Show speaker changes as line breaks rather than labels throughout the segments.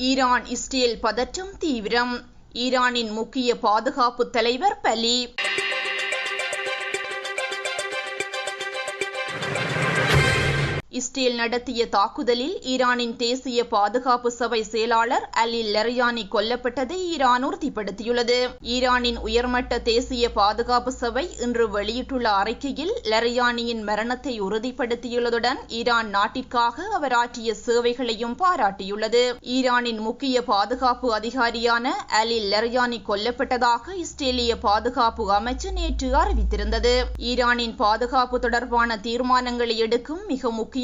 Iran Israel பதற்றம் தீவிரம். ஈரானின் முக்கிய பாதுகாப்பு தலைவர் பலி. இஸ்ரேல் நடத்திய தாக்குதலில் ஈரானின் தேசிய பாதுகாப்பு சபை செயலாளர் அலி லரியானி கொல்லப்பட்டதை ஈரான் உறுதிப்படுத்தியுள்ளது. ஈரானின் உயர்மட்ட தேசிய பாதுகாப்பு சபை இன்று வெளியிட்டுள்ள அறிக்கையில் லரியானியின் மரணத்தை உறுதிப்படுத்தியுள்ளதுடன் ஈரான் நாட்டிற்காக அவர் ஆற்றிய சேவைகளையும் பாராட்டியுள்ளது. ஈரானின் முக்கிய பாதுகாப்பு அதிகாரியான அலி லரியானி கொல்லப்பட்டதாக இஸ்ரேலிய பாதுகாப்பு அமைச்சு நேற்று அறிவித்திருந்தது. ஈரானின் பாதுகாப்பு தொடர்பான தீர்மானங்களை எடுக்கும் மிக முக்கியமான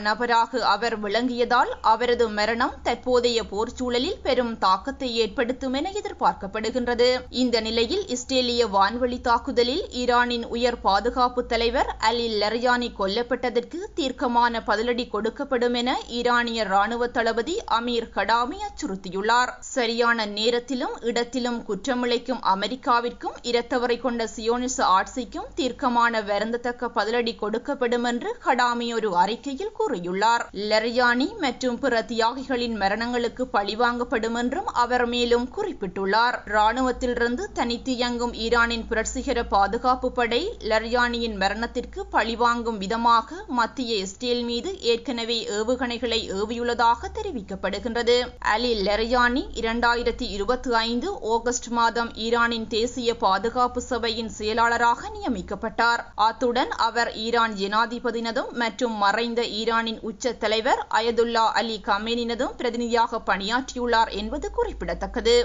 நபராக அவர் விளங்கியதால் அவரது மரணம் தற்போதைய போர்ச்சூழலில் பெரும் தாக்கத்தை ஏற்படுத்தும் என எதிர்பார்க்கப்படுகின்றது. இந்த நிலையில் இஸ்ரேலிய வான்வழி தாக்குதலில் ஈரானின் உயர் பாதுகாப்பு தலைவர் அலி லரியானி கொல்லப்பட்டதற்கு தீர்க்கமான பதிலடி கொடுக்கப்படும் என ஈரானிய ராணுவ தளபதி அமீர் கடாமி அச்சுறுத்தியுள்ளார். சரியான நேரத்திலும் இடத்திலும் குற்றமிழைக்கும் அமெரிக்காவிற்கும் இரத்தவரை கொண்ட சியோனிச ஆட்சிக்கும் தீர்க்கமான வருந்தத்தக்க பதிலடி கொடுக்கப்படும் என்று கடாமி ஒரு அறிக்கையில் கூறியுள்ளார். லரியானி மற்றும் பிற தியாகிகளின் மரணங்களுக்கு பழிவாங்கப்படும் என்றும் அவர் மேலும் குறிப்பிட்டுள்ளார். ராணுவத்திலிருந்து தனித்து இயங்கும் ஈரானின் புரட்சிகர பாதுகாப்பு படை லரியானியின் மரணத்திற்கு பழிவாங்கும் விதமாக மத்திய இஸ்ரேல் மீது ஏற்கனவே ஏவுகணைகளை ஏவியுள்ளதாக தெரிவிக்கப்படுகின்றது. அலி லரியானி 2025 ஆகஸ்ட் மாதம் ஈரானின் தேசிய பாதுகாப்பு சபையின் செயலாளராக நியமிக்கப்பட்டார். அத்துடன் அவர் ஈரான் ஜனாதிபதியினதும் மற்றும் மறைந்த ஈரானின் உச்ச தலைவர் அயதுல்லா அலி கமேனினதும் பிரதிநிதியாக பணியாற்றியுள்ளார் என்பது குறிப்பிடத்தக்கது.